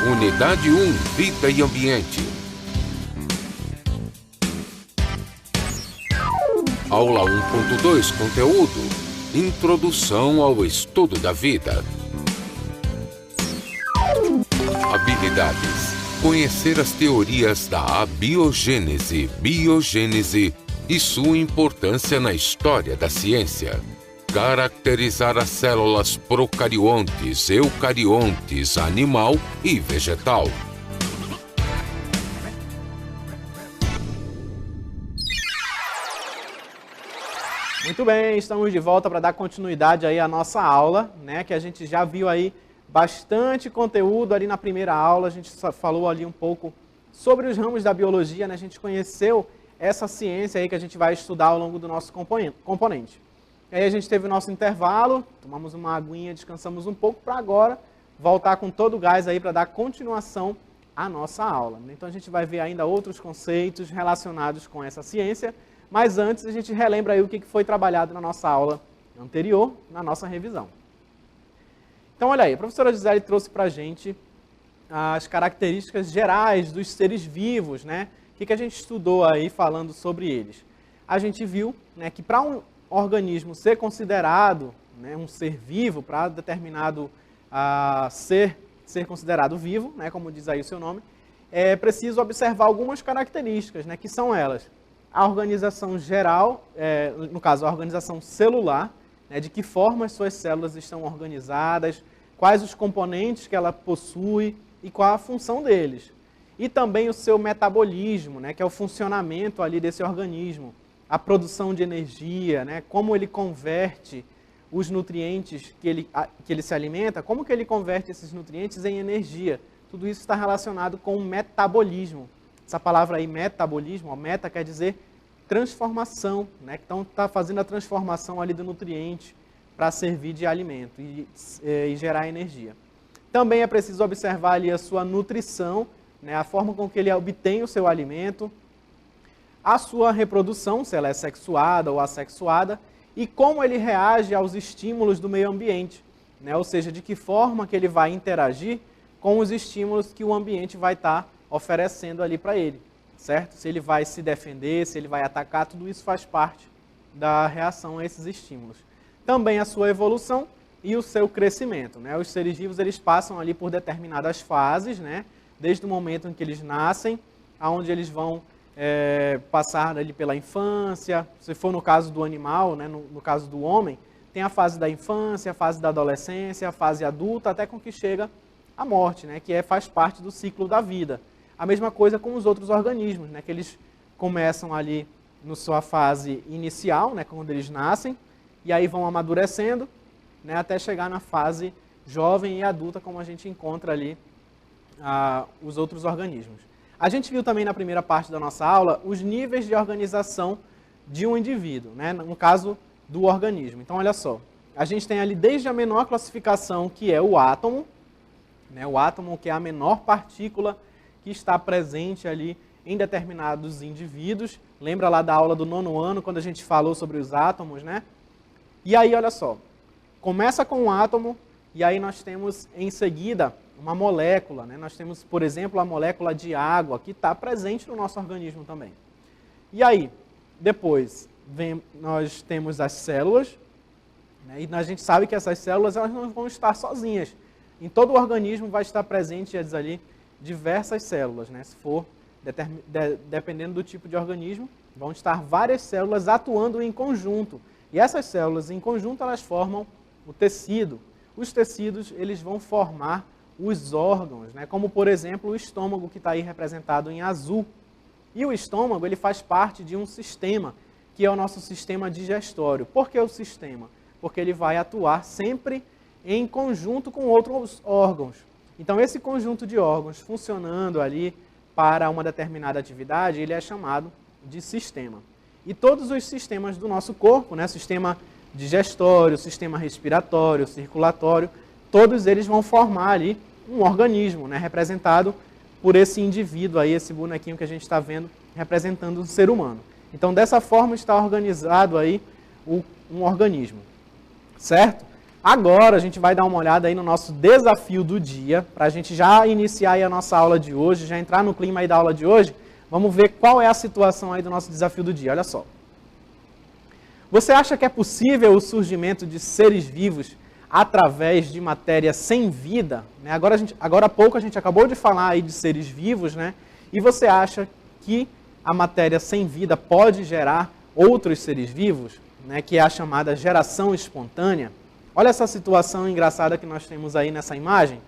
Unidade 1, Vida e Ambiente. Aula 1.2, Conteúdo. Introdução ao estudo da vida. Habilidades. Conhecer as teorias da abiogênese, biogênese e sua importância na história da ciência. Caracterizar as células procariontes, eucariontes, animal e vegetal. Muito bem, estamos de volta para dar continuidade aí à nossa aula, né? Que a gente já viu aí bastante conteúdo ali na primeira aula. A gente falou ali um pouco sobre os ramos da biologia, né? A gente conheceu essa ciência aí que a gente vai estudar ao longo do nosso componente. Aí a gente teve o nosso intervalo, tomamos uma aguinha, descansamos um pouco para agora voltar com todo o gás aí para dar continuação à nossa aula. Então a gente vai ver ainda outros conceitos relacionados com essa ciência, mas antes a gente relembra aí o que foi trabalhado na nossa aula anterior, na nossa revisão. Então olha aí, a professora Gisele trouxe para a gente as características gerais dos seres vivos, né? O que a gente estudou aí falando sobre eles? A gente viu, né, que para um organismo ser considerado, né, um ser vivo, para determinado ser considerado vivo, né, como diz aí o seu nome, é preciso observar algumas características, né, que são elas: a organização geral, no caso a organização celular, né, de que forma as suas células estão organizadas, quais os componentes que ela possui e qual a função deles. E também o seu metabolismo, né, que é o funcionamento ali desse organismo, a produção de energia, né, como ele converte os nutrientes que ele se alimenta, como que ele converte esses nutrientes em energia. Tudo isso está relacionado com o metabolismo. Essa palavra aí, metabolismo, ó, meta quer dizer transformação, né? Então está fazendo a transformação ali do nutriente para servir de alimento e gerar energia. Também é preciso observar ali a sua nutrição, né, a forma com que ele obtém o seu alimento, a sua reprodução, se ela é sexuada ou assexuada, e como ele reage aos estímulos do meio ambiente, né? Ou seja, de que forma que ele vai interagir com os estímulos que o ambiente vai estar oferecendo ali para ele, certo? Se ele vai se defender, se ele vai atacar, tudo isso faz parte da reação a esses estímulos. Também a sua evolução e o seu crescimento, né? Os seres vivos, eles passam ali por determinadas fases, né? Desde o momento em que eles nascem, aonde eles vão passar ali pela infância. Se for no caso do animal, né, no caso do homem, tem a fase da infância, a fase da adolescência, a fase adulta, até com que chega a morte, né, que faz parte do ciclo da vida. A mesma coisa com os outros organismos, né, que eles começam ali na sua fase inicial, né, quando eles nascem, e aí vão amadurecendo, né, até chegar na fase jovem e adulta, como a gente encontra ali os outros organismos. A gente viu também na primeira parte da nossa aula os níveis de organização de um indivíduo, né? No caso do organismo. Então, olha só, a gente tem ali desde a menor classificação, que é o átomo, né? O átomo, que é a menor partícula que está presente ali em determinados indivíduos. Lembra lá da aula do 9º ano, quando a gente falou sobre os átomos, né? E aí, olha só, começa com um átomo, e aí nós temos em seguida uma molécula, né? Nós temos, por exemplo, a molécula de água, que está presente no nosso organismo também. E aí, depois, nós temos as células, né? E a gente sabe que essas células, elas não vão estar sozinhas. Em todo o organismo vai estar presente ali diversas células, né? Se for, dependendo do tipo de organismo, vão estar várias células atuando em conjunto. E essas células em conjunto, elas formam o tecido. Os tecidos, eles vão formar os órgãos, né? Como, por exemplo, o estômago, que está aí representado em azul. E o estômago, ele faz parte de um sistema, que é o nosso sistema digestório. Por que o sistema? Porque ele vai atuar sempre em conjunto com outros órgãos. Então, esse conjunto de órgãos funcionando ali para uma determinada atividade, ele é chamado de sistema. e todos os sistemas do nosso corpo, né, sistema digestório, sistema respiratório, circulatório, todos eles vão formar ali um organismo, né, representado por esse indivíduo aí, esse bonequinho que a gente está vendo, representando o ser humano. Então, dessa forma está organizado aí um organismo, certo? Agora a gente vai dar uma olhada aí no nosso desafio do dia, para a gente já iniciar aí a nossa aula de hoje, já entrar no clima aí da aula de hoje. Vamos ver qual é a situação aí do nosso desafio do dia, olha só. Você acha que é possível o surgimento de seres vivos através de matéria sem vida? Agora há pouco a gente acabou de falar aí de seres vivos, né? E você acha que a matéria sem vida pode gerar outros seres vivos, né? Que é a chamada geração espontânea? Olha essa situação engraçada que nós temos aí nessa imagem.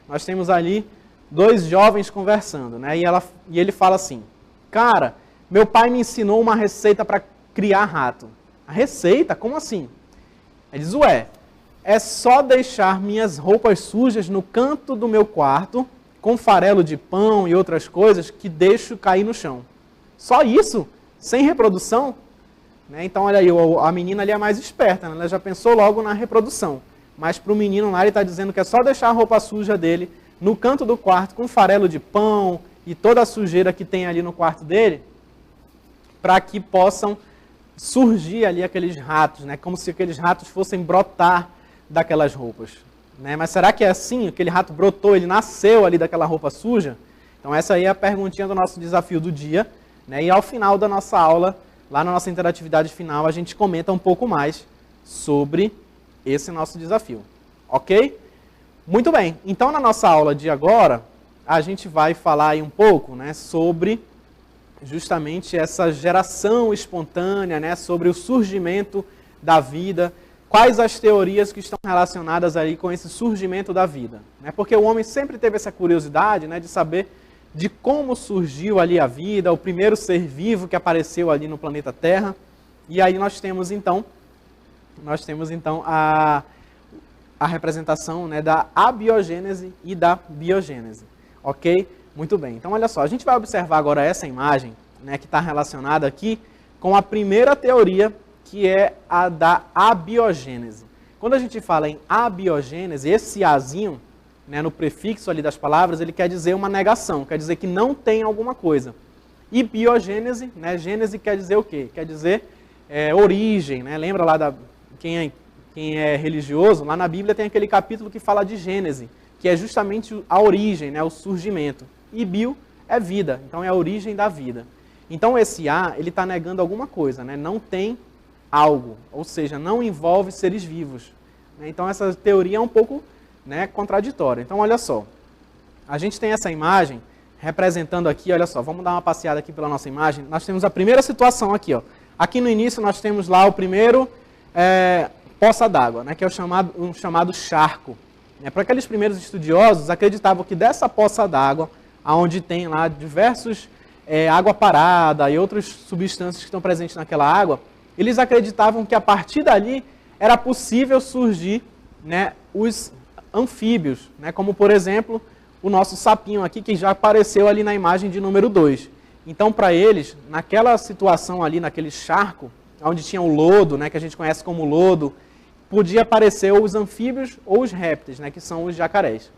Nós temos ali dois jovens conversando, né? E ele fala assim: cara, meu pai me ensinou uma receita para criar rato. A receita? Como assim? Ele diz: ué, é só deixar minhas roupas sujas no canto do meu quarto, com farelo de pão e outras coisas que deixo cair no chão. Só isso? Sem reprodução? Então, olha aí, a menina ali é mais esperta, né? Ela já pensou logo na reprodução. Mas para o menino lá, ele está dizendo que é só deixar a roupa suja dele no canto do quarto, com farelo de pão e toda a sujeira que tem ali no quarto dele, para que possam surgir ali aqueles ratos, né? Como se aqueles ratos fossem brotar daquelas roupas. Né? Mas será que é assim? Aquele rato brotou, ele nasceu ali daquela roupa suja? Então essa aí é a perguntinha do nosso desafio do dia. Né? E ao final da nossa aula, lá na nossa interatividade final, a gente comenta um pouco mais sobre esse nosso desafio. Ok? Muito bem. Então na nossa aula de agora, a gente vai falar aí um pouco, né, sobre justamente essa geração espontânea, né, sobre o surgimento da vida, quais as teorias que estão relacionadas aí com esse surgimento da vida. Né? Porque o homem sempre teve essa curiosidade, né, de saber de como surgiu ali a vida, o primeiro ser vivo que apareceu ali no planeta Terra. E aí nós temos então a representação, né, da abiogênese e da biogênese. Ok? Muito bem. Então olha só, a gente vai observar agora essa imagem, né, que está relacionada aqui com a primeira teoria, que é a da abiogênese. Quando a gente fala em abiogênese, esse azinho, né, no prefixo ali das palavras, ele quer dizer uma negação, quer dizer que não tem alguma coisa. E biogênese, né, gênese quer dizer o quê? Quer dizer origem, né? Lembra lá quem é religioso, lá na Bíblia tem aquele capítulo que fala de Gênese, que é justamente a origem, né, o surgimento. E bio é vida, então é a origem da vida. Então esse A, ele está negando alguma coisa, né? Não tem algo, ou seja, não envolve seres vivos. Então essa teoria é um pouco, né, contraditória. Então olha só, a gente tem essa imagem representando aqui, olha só, vamos dar uma passeada aqui pela nossa imagem. Nós temos a primeira situação aqui, ó. Aqui no início nós temos lá o primeiro poça d'água, né, que é o chamado charco. Para aqueles primeiros estudiosos, acreditavam que dessa poça d'água, onde tem lá diversos água parada e outras substâncias que estão presentes naquela água, eles acreditavam que a partir dali era possível surgir, né, os anfíbios, né, como por exemplo o nosso sapinho aqui, que já apareceu ali na imagem de número 2. Então para eles, naquela situação ali, naquele charco, onde tinha o lodo, né, que a gente conhece como lodo, podia aparecer ou os anfíbios ou os répteis, né, que são os jacarés.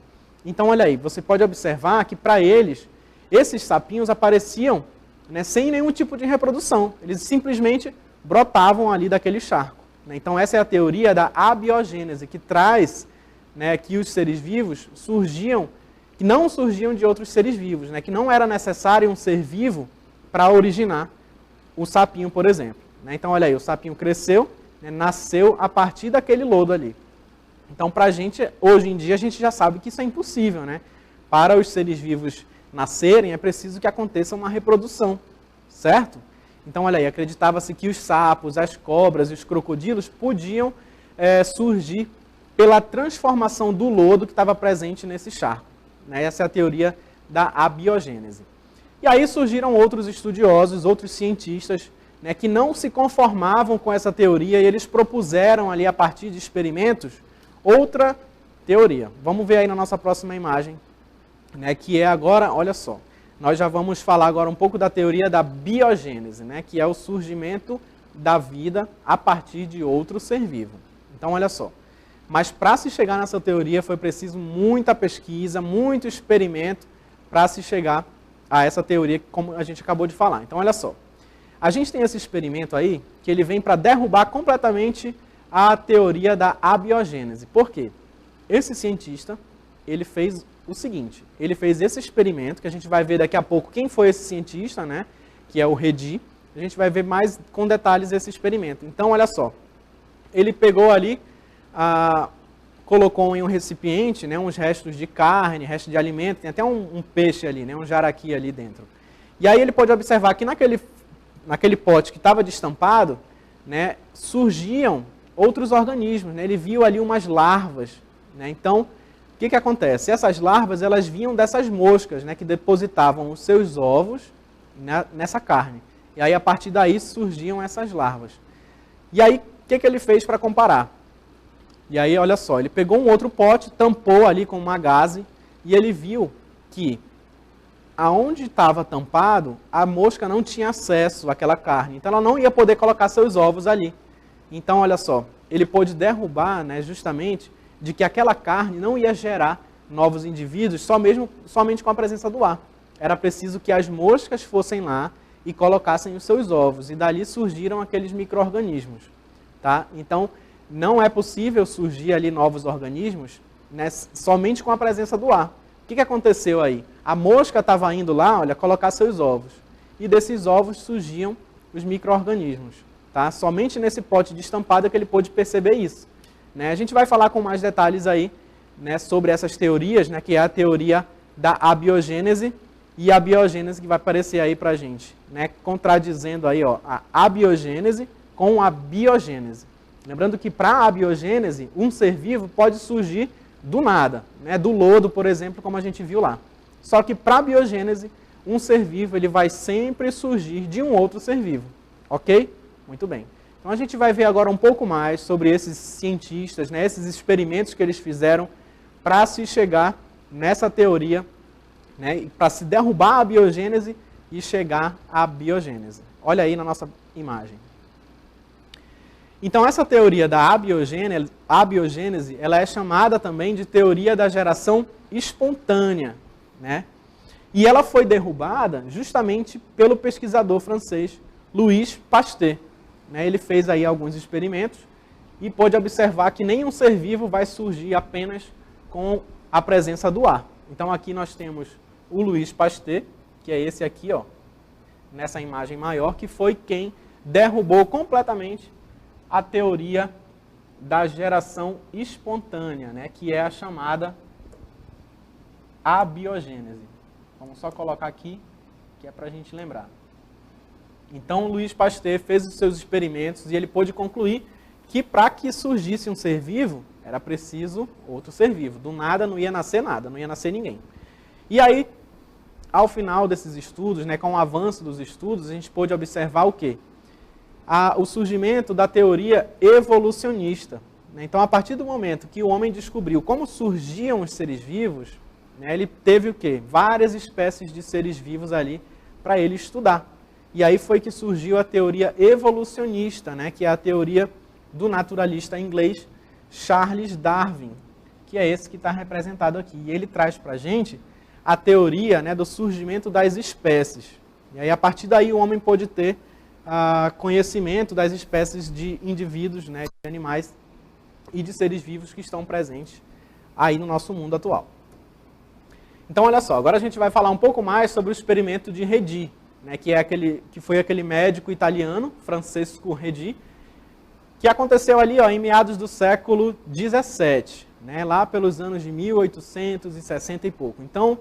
Então olha aí, você pode observar que para eles, esses sapinhos apareciam, né, sem nenhum tipo de reprodução. Eles simplesmente brotavam ali daquele charco. Né? Então essa é a teoria da abiogênese, que traz, né, que os seres vivos surgiam, que não surgiam de outros seres vivos, né, que não era necessário um ser vivo para originar o sapinho, por exemplo. Né? Então olha aí, o sapinho cresceu, né, nasceu a partir daquele lodo ali. Então para a gente, hoje em dia, a gente já sabe que isso é impossível. Né? Para os seres vivos nascerem, é preciso que aconteça uma reprodução, certo? Então, olha aí, acreditava-se que os sapos, as cobras e os crocodilos podiam surgir pela transformação do lodo que estava presente nesse charco. Né? Essa é a teoria da abiogênese. E aí surgiram outros estudiosos, outros cientistas, né, que não se conformavam com essa teoria e eles propuseram ali, a partir de experimentos, outra teoria. Vamos ver aí na nossa próxima imagem, né, que é agora, olha só, nós já vamos falar agora um pouco da teoria da biogênese, né, que é o surgimento da vida a partir de outro ser vivo. Então, olha só. Mas para se chegar nessa teoria foi preciso muita pesquisa, muito experimento para se chegar a essa teoria, como a gente acabou de falar. Então, olha só. A gente tem esse experimento aí, que ele vem para derrubar completamente a teoria da abiogênese. Por quê? Esse cientista, ele fez o seguinte, ele fez esse experimento, que a gente vai ver daqui a pouco quem foi esse cientista, né, que é o Redi. A gente vai ver mais com detalhes esse experimento. Então, olha só. Ele pegou ali, colocou em um recipiente, né, uns restos de carne, restos de alimento, tem até um peixe ali, né, um jaraqui ali dentro. E aí ele pode observar que naquele pote que estava destampado, né, surgiam outros organismos, né, ele viu ali umas larvas. Né, então, o que acontece? Essas larvas, elas vinham dessas moscas, né, que depositavam os seus ovos, né, nessa carne. E aí, a partir daí, surgiam essas larvas. E aí, o que ele fez para comparar? E aí, olha só, ele pegou um outro pote, tampou ali com uma gaze, e ele viu que aonde estava tampado, a mosca não tinha acesso àquela carne. Então, ela não ia poder colocar seus ovos ali. Então, olha só, ele pôde derrubar, né, justamente, de que aquela carne não ia gerar novos indivíduos somente com a presença do ar. Era preciso que as moscas fossem lá e colocassem os seus ovos. E dali surgiram aqueles micro-organismos. Tá? Então, não é possível surgir ali novos organismos, né, somente com a presença do ar. O que aconteceu aí? A mosca estava indo lá, olha, colocar seus ovos. E desses ovos surgiam os micro-organismos. Tá? Somente nesse pote de estampado é que ele pôde perceber isso. Né? A gente vai falar com mais detalhes aí, né, sobre essas teorias, né, que é a teoria da abiogênese e a biogênese que vai aparecer aí para a gente. Né, contradizendo aí, ó, a abiogênese com a biogênese. Lembrando que para a abiogênese, um ser vivo pode surgir do nada, né, do lodo, por exemplo, como a gente viu lá. Só que para a biogênese, um ser vivo ele vai sempre surgir de um outro ser vivo. Ok? Muito bem. Então a gente vai ver agora um pouco mais sobre esses cientistas, né, esses experimentos que eles fizeram para se chegar nessa teoria, né, para se derrubar a biogênese e chegar à biogênese. Olha aí na nossa imagem. Então essa teoria da abiogênese, ela é chamada também de teoria da geração espontânea, né? E ela foi derrubada justamente pelo pesquisador francês Louis Pasteur. Ele fez aí alguns experimentos e pôde observar que nenhum ser vivo vai surgir apenas com a presença do ar. Então aqui nós temos o Louis Pasteur, que é esse aqui, ó, nessa imagem maior, que foi quem derrubou completamente a teoria da geração espontânea, né, que é a chamada abiogênese. Vamos só colocar aqui, que é para a gente lembrar. Então, Louis Pasteur fez os seus experimentos e ele pôde concluir que para que surgisse um ser vivo, era preciso outro ser vivo. Do nada não ia nascer nada, não ia nascer ninguém. E aí, ao final desses estudos, né, com o avanço dos estudos, a gente pôde observar o quê? O surgimento da teoria evolucionista. Então, a partir do momento que o homem descobriu como surgiam os seres vivos, né, ele teve o quê? Várias espécies de seres vivos ali para ele estudar. E aí foi que surgiu a teoria evolucionista, né, que é a teoria do naturalista inglês Charles Darwin, que é esse que está representado aqui. E ele traz para a gente a teoria, né, do surgimento das espécies. E aí, a partir daí, o homem pôde ter conhecimento das espécies de indivíduos, né, de animais e de seres vivos que estão presentes aí no nosso mundo atual. Então, olha só, agora a gente vai falar um pouco mais sobre o experimento de Redi, né, que foi aquele médico italiano, Francesco Redi, que aconteceu ali, ó, em meados do século XVII, né, lá pelos anos de 1860 e pouco. Então,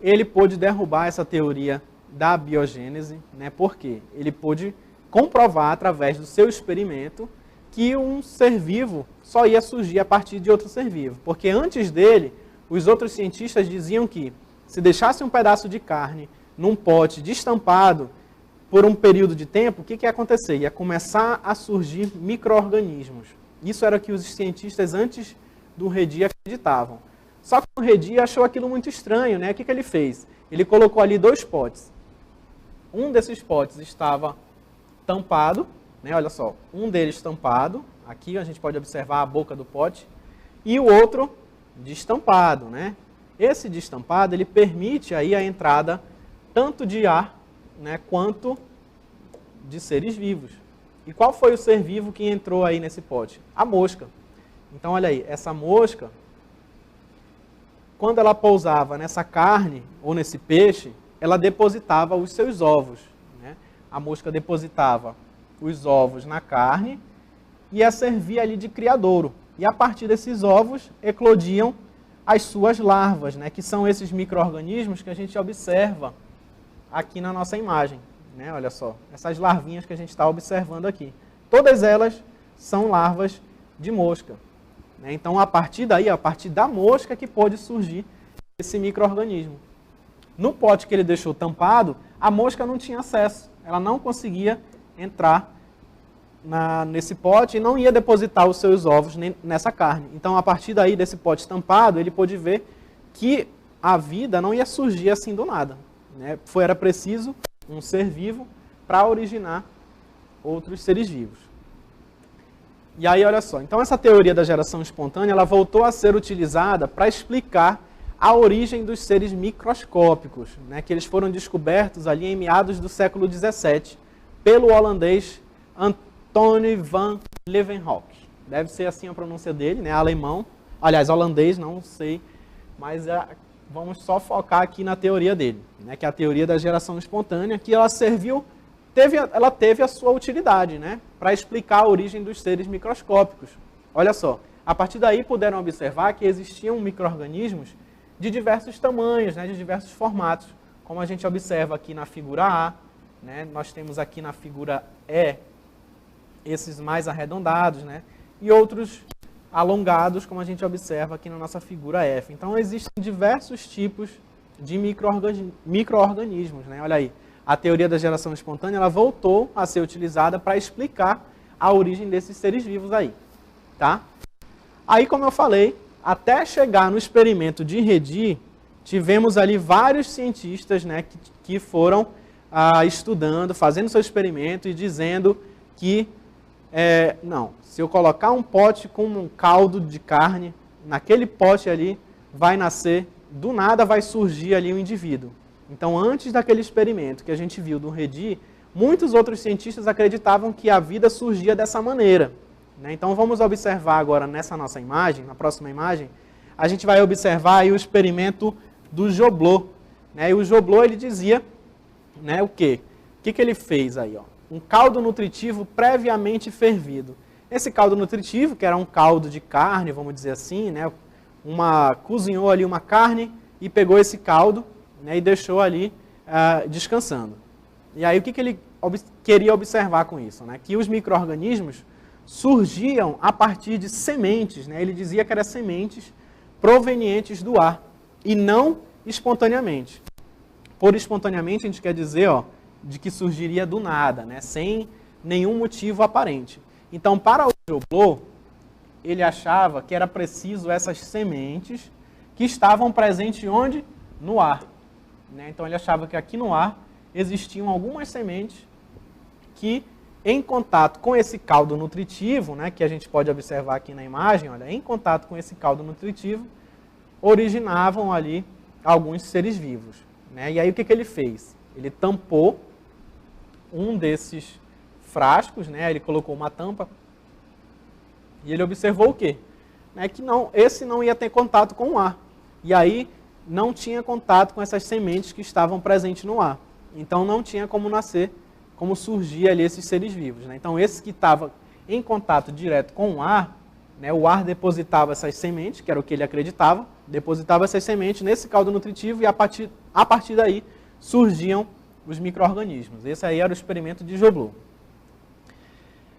ele pôde derrubar essa teoria da biogênese, né, porque ele pôde comprovar, através do seu experimento, que um ser vivo só ia surgir a partir de outro ser vivo. Porque antes dele, os outros cientistas diziam que, se deixasse um pedaço de carne num pote destampado por um período de tempo, o que ia acontecer? Ia começar a surgir micro-organismos. Isso era o que os cientistas antes do Redi acreditavam. Só que o Redi achou aquilo muito estranho, né? O que ele fez? Ele colocou ali 2 potes. Um desses potes estava tampado, né? Olha só, um deles tampado, aqui a gente pode observar a boca do pote, e o outro destampado, né? Esse destampado, ele permite aí a entrada tanto de ar, né, quanto de seres vivos. E qual foi o ser vivo que entrou aí nesse pote? A mosca. Então, olha aí, essa mosca, quando ela pousava nessa carne ou nesse peixe, ela depositava os seus ovos, né? A mosca depositava os ovos na carne e a servia ali de criadouro. E a partir desses ovos eclodiam as suas larvas, né? Que são esses micro-organismos que a gente observa aqui na nossa imagem, né? Olha só, essas larvinhas que a gente está observando aqui. Todas elas são larvas de mosca, né? Então, a partir daí, a partir da mosca que pôde surgir esse micro-organismo. No pote que ele deixou tampado, a mosca não tinha acesso, ela não conseguia entrar nesse pote e não ia depositar os seus ovos nessa carne. Então, a partir daí, desse pote tampado, ele pôde ver que a vida não ia surgir assim do nada, né? Era preciso um ser vivo para originar outros seres vivos. E aí, olha só, então essa teoria da geração espontânea, ela voltou a ser utilizada para explicar a origem dos seres microscópicos, né, que eles foram descobertos ali em meados do século XVII pelo holandês Antonie van Leeuwenhoek. Deve ser assim a pronúncia dele, né, alemão, aliás, holandês, não sei, mas vamos só focar aqui na teoria dele, né, que é a teoria da geração espontânea, que ela ela teve a sua utilidade, né, para explicar a origem dos seres microscópicos. Olha só, a partir daí puderam observar que existiam micro-organismos de diversos tamanhos, né, de diversos formatos, como a gente observa aqui na figura A, né, nós temos aqui na figura E esses mais arredondados, né, e outros alongados, como a gente observa aqui na nossa figura F. Então, existem diversos tipos de micro-organismos, né? Olha aí, a teoria da geração espontânea ela voltou a ser utilizada para explicar a origem desses seres vivos aí, tá? Aí, como eu falei, até chegar no experimento de Redi, tivemos ali vários cientistas, né, que foram estudando, fazendo seu experimento e dizendo que, não, se eu colocar um pote com um caldo de carne, naquele pote ali vai nascer, do nada vai surgir ali um indivíduo. Então, antes daquele experimento que a gente viu do Redi, muitos outros cientistas acreditavam que a vida surgia dessa maneira, né? Então, vamos observar agora nessa nossa imagem, na próxima imagem, a gente vai observar aí o experimento do Joblot, né? E o Joblot, ele dizia, né, o quê? O que ele fez aí, ó? Um caldo nutritivo previamente fervido. Esse caldo nutritivo, que era um caldo de carne, vamos dizer assim, né? Cozinhou ali uma carne e pegou esse caldo, né, e deixou ali descansando. E aí o que ele queria observar com isso? Né? Que os micro-organismos surgiam a partir de sementes, né? Ele dizia que eram sementes provenientes do ar e não espontaneamente. Por espontaneamente a gente quer dizer, ó, de que surgiria do nada, né? Sem nenhum motivo aparente. Então, para o Joblot, ele achava que era preciso essas sementes que estavam presentes onde? No ar. Né? Então, ele achava que aqui no ar existiam algumas sementes que, em contato com esse caldo nutritivo, né, que a gente pode observar aqui na imagem, olha, em contato com esse caldo nutritivo, originavam ali alguns seres vivos. Né? E aí, o que ele fez? Ele tampou um desses frascos, né? Ele colocou uma tampa e ele observou o quê? Né? Que esse não ia ter contato com o ar. E aí não tinha contato com essas sementes que estavam presentes no ar. Então não tinha como nascer, como surgir ali esses seres vivos. Né? Então esse que estava em contato direto com o ar, né? O ar depositava essas sementes, que era o que ele acreditava, depositava essas sementes nesse caldo nutritivo e a partir daí surgiam os micro-organismos. Esse aí era o experimento de Joblot.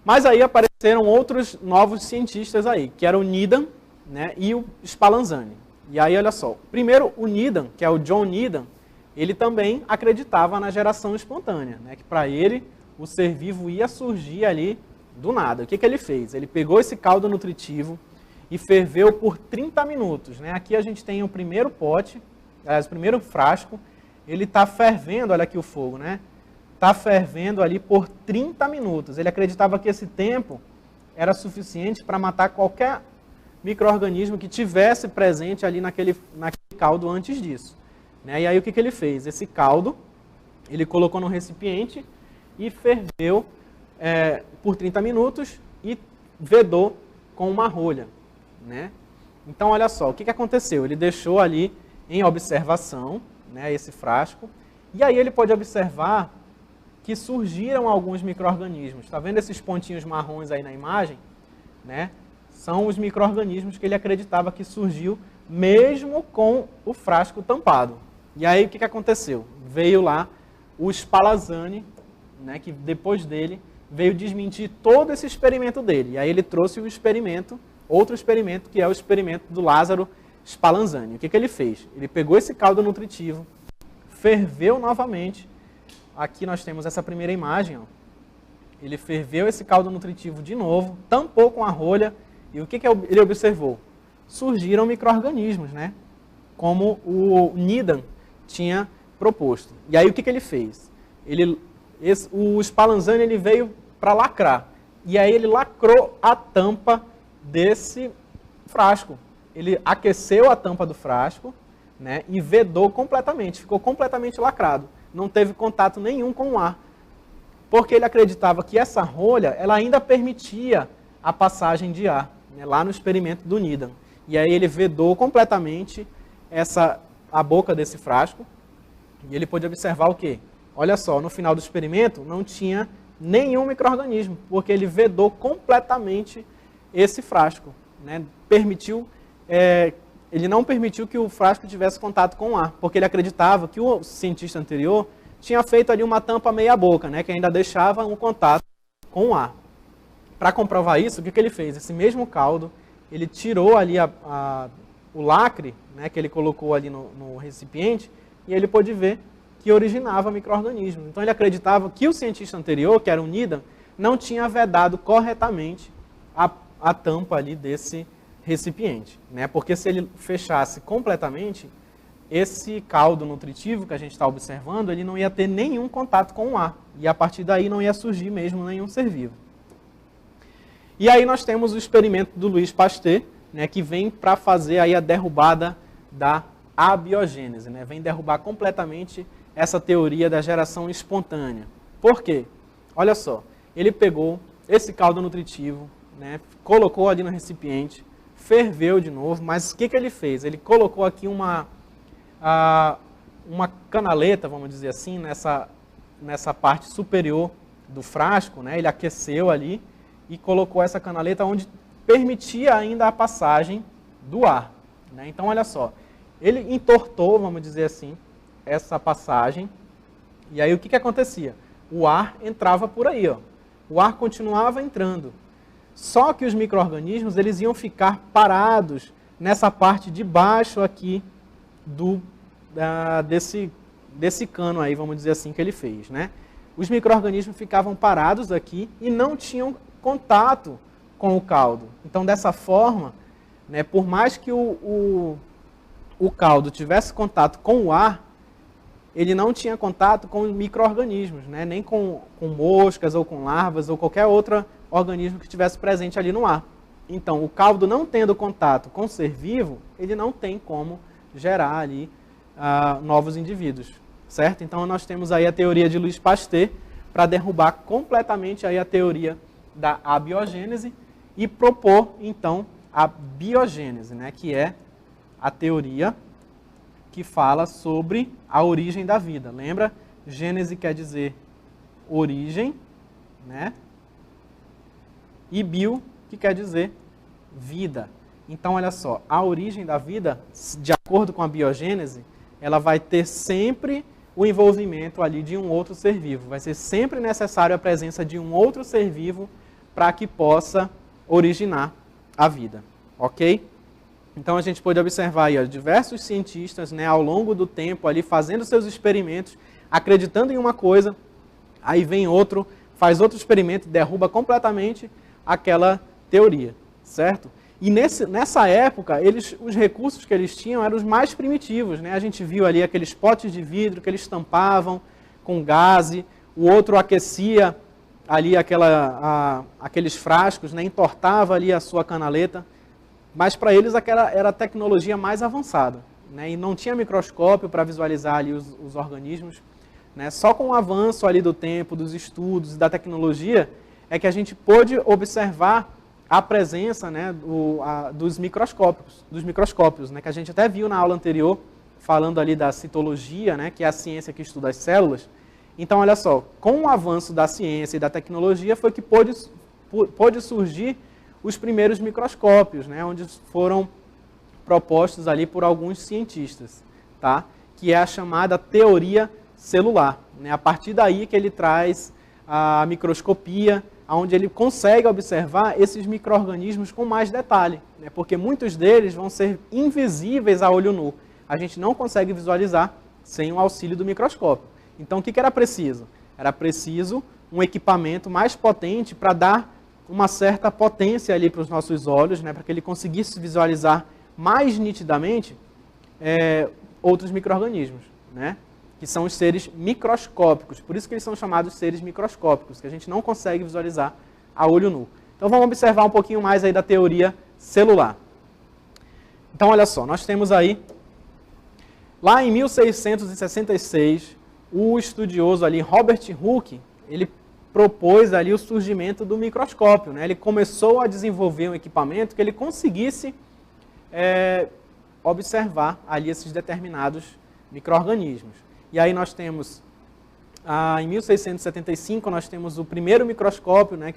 Mas aí apareceram outros novos cientistas aí, que era o Needham, né, e o Spallanzani. E aí, olha só, primeiro o Needham, que é o John Needham, ele também acreditava na geração espontânea, né, que para ele o ser vivo ia surgir ali do nada. O que ele fez? Ele pegou esse caldo nutritivo e ferveu por 30 minutos. Né? Aqui a gente tem o primeiro pote, aliás, o primeiro frasco, ele está fervendo, olha aqui o fogo, né? Está fervendo ali por 30 minutos. Ele acreditava que esse tempo era suficiente para matar qualquer micro-organismo que tivesse presente ali naquele caldo antes disso. Né? E aí o que ele fez? Esse caldo, ele colocou no recipiente e ferveu por 30 minutos e vedou com uma rolha. Né? Então, olha só, o que aconteceu? Ele deixou ali em observação, né, esse frasco, e aí ele pode observar que surgiram alguns micro-organismos. Está vendo esses pontinhos marrons aí na imagem? Né? São os micro-organismos que ele acreditava que surgiu mesmo com o frasco tampado. E aí o que aconteceu? Veio lá o Spallanzani, né, que depois dele veio desmentir todo esse experimento dele. E aí ele trouxe o experimento, outro experimento, que é o experimento do Lázaro Spallanzani. O que ele fez? Ele pegou esse caldo nutritivo, ferveu novamente. Aqui nós temos essa primeira imagem. Ó. Ele ferveu esse caldo nutritivo de novo, tampou com a rolha, e o que ele observou? Surgiram micro-organismos, né? Como o Needham tinha proposto. E aí o que ele fez? O Spallanzani ele veio para lacrar. E aí ele lacrou a tampa desse frasco. Ele aqueceu a tampa do frasco, né, e vedou completamente, ficou completamente lacrado. Não teve contato nenhum com o ar. Porque ele acreditava que essa rolha ela ainda permitia a passagem de ar, né, lá no experimento do Needham. E aí ele vedou completamente a boca desse frasco e ele pôde observar o quê? Olha só, no final do experimento não tinha nenhum micro-organismo, porque ele vedou completamente esse frasco. Né? Ele não permitiu que o frasco tivesse contato com o ar, porque ele acreditava que o cientista anterior tinha feito ali uma tampa meia boca, né, que ainda deixava um contato com o ar. Para comprovar isso, o que ele fez? Esse mesmo caldo, ele tirou ali o lacre, né, que ele colocou ali no recipiente, e ele pôde ver que originava micro-organismos. Então ele acreditava que o cientista anterior, que era o Needham, não tinha vedado corretamente a tampa ali desse recipiente, né? Porque se ele fechasse completamente, esse caldo nutritivo que a gente está observando, ele não ia ter nenhum contato com o ar. E a partir daí não ia surgir mesmo nenhum ser vivo. E aí nós temos o experimento do Louis Pasteur, né, que vem para fazer aí a derrubada da abiogênese, né? Vem derrubar completamente essa teoria da geração espontânea. Por quê? Olha só, ele pegou esse caldo nutritivo, né, colocou ali no recipiente, ferveu de novo, mas o que ele fez? Ele colocou aqui uma canaleta, vamos dizer assim, nessa parte superior do frasco, né? Ele aqueceu ali e colocou essa canaleta onde permitia ainda a passagem do ar. Né? Então, olha só, ele entortou, vamos dizer assim, essa passagem, e aí o que acontecia? O ar entrava por aí, ó. O ar continuava entrando. Só que os micro-organismos eles iam ficar parados nessa parte de baixo aqui desse cano aí, vamos dizer assim, que ele fez. Né? Os micro-organismos ficavam parados aqui e não tinham contato com o caldo. Então, dessa forma, né, por mais que o caldo tivesse contato com o ar, ele não tinha contato com micro-organismos, né, nem com moscas ou com larvas ou qualquer outro organismo que estivesse presente ali no ar. Então, o caldo não tendo contato com o ser vivo, ele não tem como gerar ali novos indivíduos, certo? Então, nós temos aí a teoria de Louis Pasteur para derrubar completamente aí a teoria da abiogênese e propor, então, a biogênese, né, que é a teoria que fala sobre a origem da vida. Lembra? Gênese quer dizer origem, né? E bio, que quer dizer vida. Então, olha só, a origem da vida, de acordo com a biogênese, ela vai ter sempre o envolvimento ali de um outro ser vivo. Vai ser sempre necessário a presença de um outro ser vivo para que possa originar a vida. Ok? Então, a gente pode observar aí, ó, diversos cientistas, né, ao longo do tempo ali fazendo seus experimentos, acreditando em uma coisa, aí vem outro, faz outro experimento, derruba completamente aquela teoria, certo? E nessa época, os recursos que eles tinham eram os mais primitivos, né? A gente viu ali aqueles potes de vidro que eles tampavam com gaze, o outro aquecia ali aqueles frascos, né? Entortava ali a sua canaleta, mas para eles aquela era a tecnologia mais avançada, né? E não tinha microscópio para visualizar ali os organismos, né? Só com o avanço ali do tempo, dos estudos e da tecnologia, é que a gente pôde observar a presença, né, dos microscópios, né, que a gente até viu na aula anterior, falando ali da citologia, né, que é a ciência que estuda as células. Então, olha só, com o avanço da ciência e da tecnologia foi que pôde surgir os primeiros microscópios, né, onde foram propostos ali por alguns cientistas, tá? Que é a chamada teoria celular, né? A partir daí que ele traz a microscopia, onde ele consegue observar esses micro-organismos com mais detalhe, né? Porque muitos deles vão ser invisíveis a olho nu. A gente não consegue visualizar sem o auxílio do microscópio. Então, o que era preciso? Era preciso um equipamento mais potente para dar uma certa potência ali para os nossos olhos, né? Para que ele conseguisse visualizar mais nitidamente outros micro-organismos, né? Que são os seres microscópicos. Por isso que eles são chamados seres microscópicos, que a gente não consegue visualizar a olho nu. Então vamos observar um pouquinho mais aí da teoria celular. Então olha só, nós temos aí, lá em 1666, o estudioso ali, Robert Hooke, ele propôs ali o surgimento do microscópio, né? Ele começou a desenvolver um equipamento que ele conseguisse observar ali esses determinados micro-organismos. E aí nós temos, em 1675, nós temos o primeiro microscópio, né,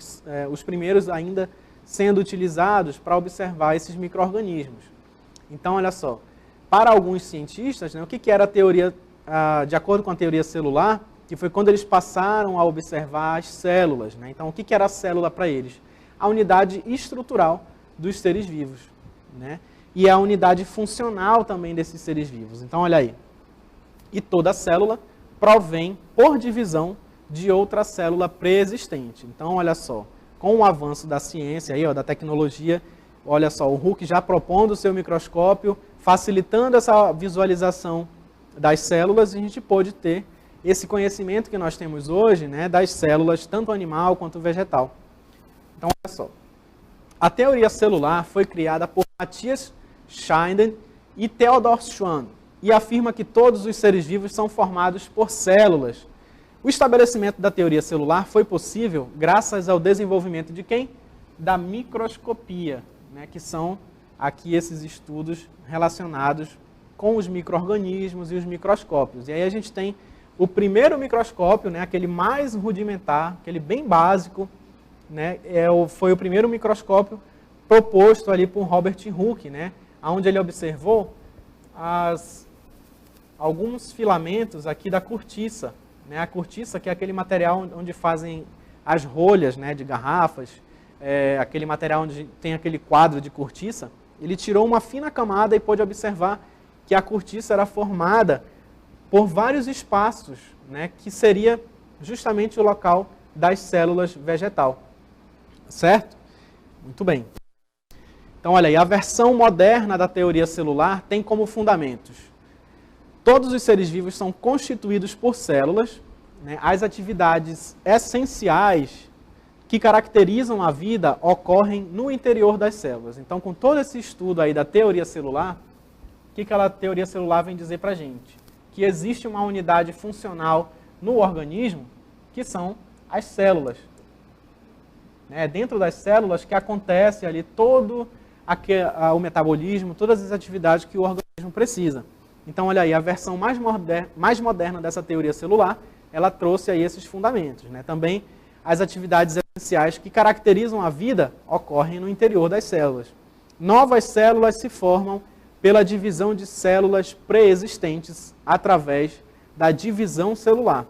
os primeiros ainda sendo utilizados para observar esses micro-organismos. Então, olha só, para alguns cientistas, né, o que era a teoria, de acordo com a teoria celular, que foi quando eles passaram a observar as células, né? Então, o que era a célula para eles? A unidade estrutural dos seres vivos, né? E a unidade funcional também desses seres vivos. Então, olha aí. E toda célula provém, por divisão, de outra célula pré-existente. Então, olha só, com o avanço da ciência, aí, da tecnologia, olha só, o Hooke já propondo o seu microscópio, facilitando essa visualização das células, e a gente pôde ter esse conhecimento que nós temos hoje, né, das células, tanto animal quanto vegetal. Então, olha só, a teoria celular foi criada por Matthias Schinden e Theodor Schwann, e afirma que todos os seres vivos são formados por células. O estabelecimento da teoria celular foi possível graças ao desenvolvimento de quem? Da microscopia, né, que são aqui esses estudos relacionados com os micro-organismos e os microscópios. E aí a gente tem o primeiro microscópio, né, aquele mais rudimentar, aquele bem básico, né, foi o primeiro microscópio proposto ali por Robert Hooke, né, onde ele observou alguns filamentos aqui da cortiça, né? A cortiça, que é aquele material onde fazem as rolhas, né, de garrafas, aquele material onde tem aquele quadro de cortiça. Ele tirou uma fina camada e pôde observar que a cortiça era formada por vários espaços, né, que seria justamente o local das células vegetal. Certo? Muito bem. Então, olha aí, a versão moderna da teoria celular tem como fundamentos: todos os seres vivos são constituídos por células, né? As atividades essenciais que caracterizam a vida ocorrem no interior das células. Então, com todo esse estudo aí da teoria celular, o que aquela teoria celular vem dizer para a gente? Que existe uma unidade funcional no organismo, que são as células. É dentro das células que acontece ali todo o metabolismo, todas as atividades que o organismo precisa. Então, olha aí, a versão mais moderna dessa teoria celular, ela trouxe aí esses fundamentos, né? Também as atividades essenciais que caracterizam a vida ocorrem no interior das células. Novas células se formam pela divisão de células pré-existentes através da divisão celular.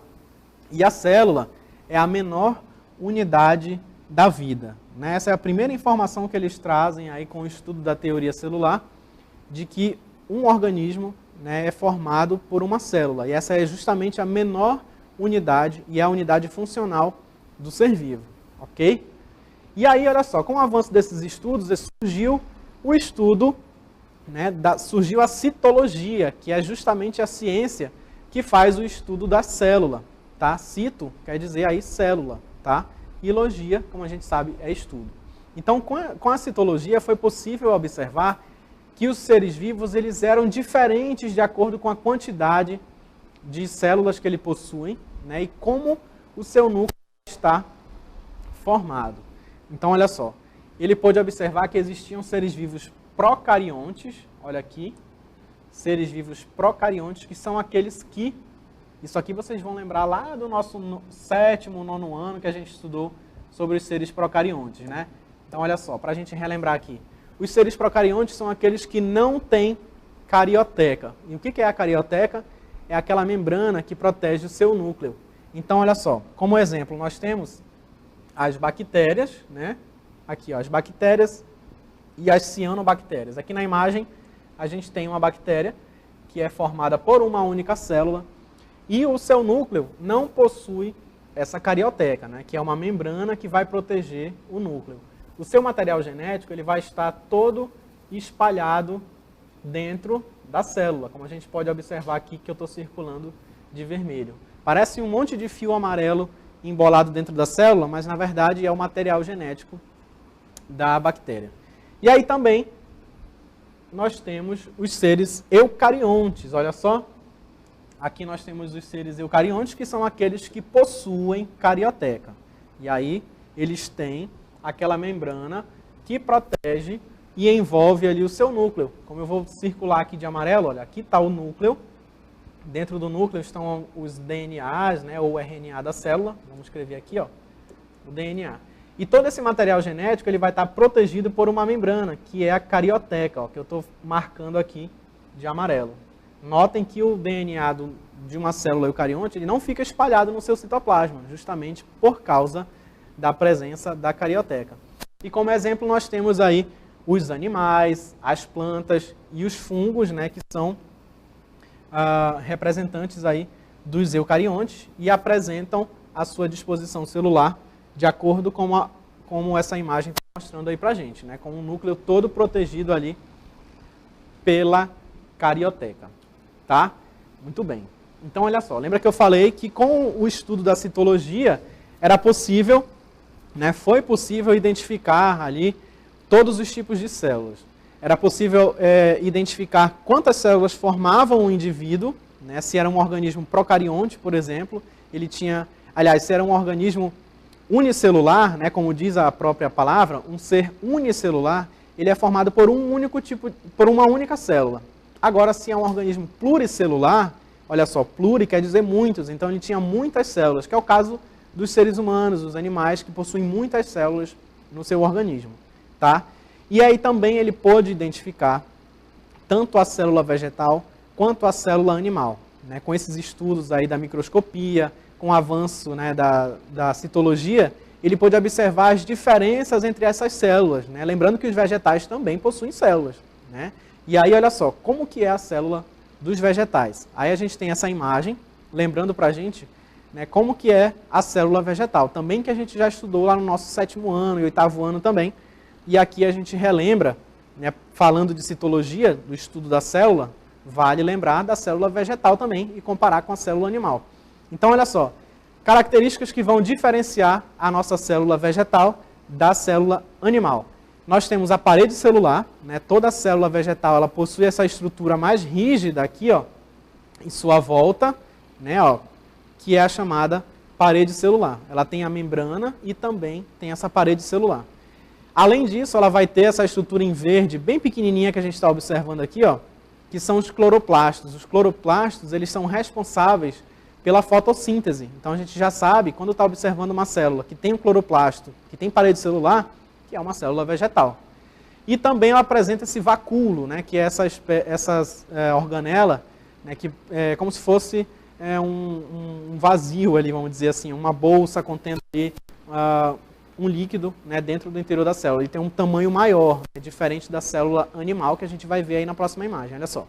E a célula é a menor unidade da vida, né? Essa é a primeira informação que eles trazem aí com o estudo da teoria celular, de que um organismo, né, é formado por uma célula. E essa é justamente a menor unidade e é a unidade funcional do ser vivo. Ok? E aí, olha só, com o avanço desses estudos, surgiu o estudo, né, surgiu a citologia, que é justamente a ciência que faz o estudo da célula. Tá? Cito quer dizer aí célula, tá? E logia, como a gente sabe, é estudo. Então, com a citologia foi possível observar que os seres vivos eles eram diferentes de acordo com a quantidade de células que ele possui, né, e como o seu núcleo está formado. Então, olha só, ele pôde observar que existiam seres vivos procariontes, olha aqui, seres vivos procariontes, que são aqueles que, isso aqui vocês vão lembrar lá do nosso 7º, 9º ano que a gente estudou sobre os seres procariontes, né? Então, olha só, para a gente relembrar aqui, os seres procariontes são aqueles que não têm carioteca. E o que é a carioteca? É aquela membrana que protege o seu núcleo. Então, olha só, como exemplo, nós temos as bactérias, né? Aqui, ó, as bactérias e as cianobactérias. Aqui na imagem, a gente tem uma bactéria que é formada por uma única célula e o seu núcleo não possui essa carioteca, né? Que é uma membrana que vai proteger o núcleo. O seu material genético ele vai estar todo espalhado dentro da célula, como a gente pode observar aqui que eu estou circulando de vermelho. Parece um monte de fio amarelo embolado dentro da célula, mas na verdade é o material genético da bactéria. E aí também nós temos os seres eucariontes, olha só. Aqui nós temos os seres eucariontes, que são aqueles que possuem carioteca. E aí eles têm aquela membrana que protege e envolve ali o seu núcleo. Como eu vou circular aqui de amarelo, olha, aqui está o núcleo. Dentro do núcleo estão os DNAs, né, ou RNA da célula. Vamos escrever aqui, ó, o DNA. E todo esse material genético ele vai estar protegido por uma membrana, que é a carioteca, ó, que eu estou marcando aqui de amarelo. Notem que o DNA de uma célula eucarionte ele não fica espalhado no seu citoplasma, justamente por causa da presença da carioteca. E como exemplo nós temos aí os animais, as plantas e os fungos, né, que são representantes aí dos eucariontes e apresentam a sua disposição celular de acordo com como essa imagem está mostrando aí para a gente, né, com o núcleo todo protegido ali pela carioteca. Tá? Muito bem. Então, olha só, lembra que eu falei que com o estudo da citologia era possível, né, foi possível identificar ali todos os tipos de células. Era possível identificar quantas células formavam um indivíduo, né, se era um organismo procarionte, por exemplo, ele tinha, aliás, se era um organismo unicelular, né, como diz a própria palavra, um ser unicelular, ele é formado por um único tipo, por uma única célula. Agora, se é um organismo pluricelular, olha só, pluri quer dizer muitos, então ele tinha muitas células, que é o caso dos seres humanos, dos animais, que possuem muitas células no seu organismo. Tá? E aí também ele pôde identificar tanto a célula vegetal quanto a célula animal. Né? Com esses estudos aí da microscopia, com o avanço, né, da citologia, ele pôde observar as diferenças entre essas células. Né? Lembrando que os vegetais também possuem células. Né? E aí, olha só, como que é a célula dos vegetais? Aí a gente tem essa imagem, lembrando para a gente, né, como que é a célula vegetal. Também que a gente já estudou lá no nosso 7º ano e 8º ano também. E aqui a gente relembra, né, falando de citologia, do estudo da célula, vale lembrar da célula vegetal também e comparar com a célula animal. Então, olha só, características que vão diferenciar a nossa célula vegetal da célula animal. Nós temos a parede celular, né? Toda célula vegetal ela possui essa estrutura mais rígida aqui, ó, em sua volta, né, ó, que é a chamada parede celular. Ela tem a membrana e também tem essa parede celular. Além disso, ela vai ter essa estrutura em verde, bem pequenininha que a gente está observando aqui, ó, que são os cloroplastos. Os cloroplastos eles são responsáveis pela fotossíntese. Então a gente já sabe, quando está observando uma célula que tem um cloroplasto, que tem parede celular, que é uma célula vegetal. E também ela apresenta esse vacúolo, né, que é essa organela, né, que é como se fosse um vazio ali, vamos dizer assim, uma bolsa contendo ali, um líquido, né, dentro do interior da célula. Ele tem um tamanho maior, né, diferente da célula animal, que a gente vai ver aí na próxima imagem. Olha só.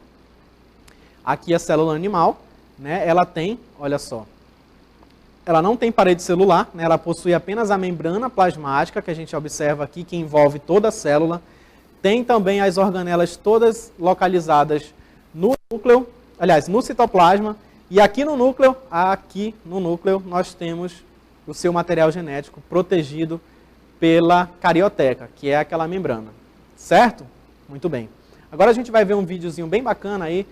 Aqui a célula animal, né, ela tem, olha só, ela não tem parede celular, né, ela possui apenas a membrana plasmática, que a gente observa aqui, que envolve toda a célula. tem também as organelas todas localizadas no núcleo, aliás, no citoplasma, e aqui no núcleo, nós temos o seu material genético protegido pela carioteca, que é aquela membrana, certo? Muito bem. Agora a gente vai ver um videozinho bem bacana aí,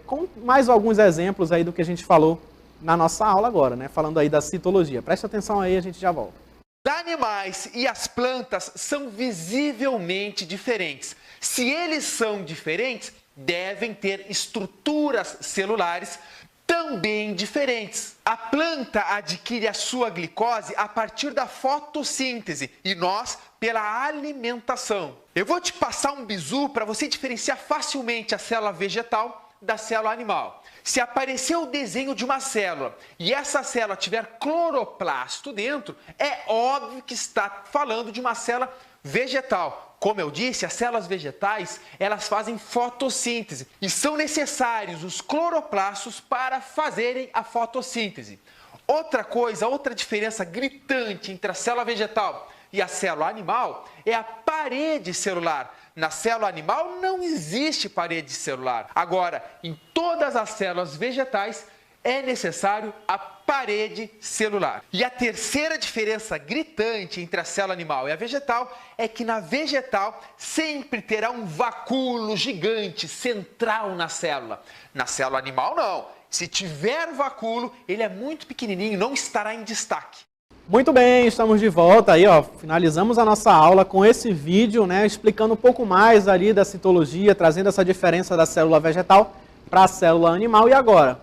com mais alguns exemplos aí do que a gente falou na nossa aula agora, né? Falando aí da citologia. Presta atenção aí, a gente já volta. Os animais e as plantas são visivelmente diferentes. Se eles são diferentes, devem ter estruturas celulares também diferentes. A planta adquire a sua glicose a partir da fotossíntese e nós pela alimentação. Eu vou te passar um bizu para você diferenciar facilmente a célula vegetal da célula animal. Se aparecer o desenho de uma célula e essa célula tiver cloroplasto dentro, é óbvio que está falando de uma célula vegetal. Como eu disse, as células vegetais, elas fazem fotossíntese e são necessários os cloroplastos para fazerem a fotossíntese. Outra diferença gritante entre a célula vegetal e a célula animal é a parede celular. Na célula animal não existe parede celular. Agora, em todas as células vegetais é necessário a parede celular. E a terceira diferença gritante entre a célula animal e a vegetal é que na vegetal sempre terá um vacúolo gigante central na célula. Na célula animal não. Se tiver vacúolo, ele é muito pequenininho, não estará em destaque. Muito bem, estamos de volta aí, ó. Finalizamos a nossa aula com esse vídeo, né, explicando um pouco mais ali da citologia, trazendo essa diferença da célula vegetal para a célula animal. E agora?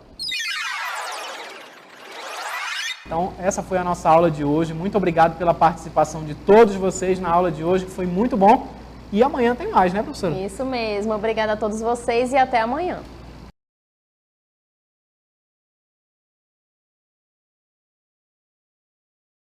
Então, essa foi a nossa aula de hoje. Muito obrigado pela participação de todos vocês na aula de hoje, que foi muito bom. E amanhã tem mais, né, professora? Isso mesmo. Obrigada a todos vocês e até amanhã.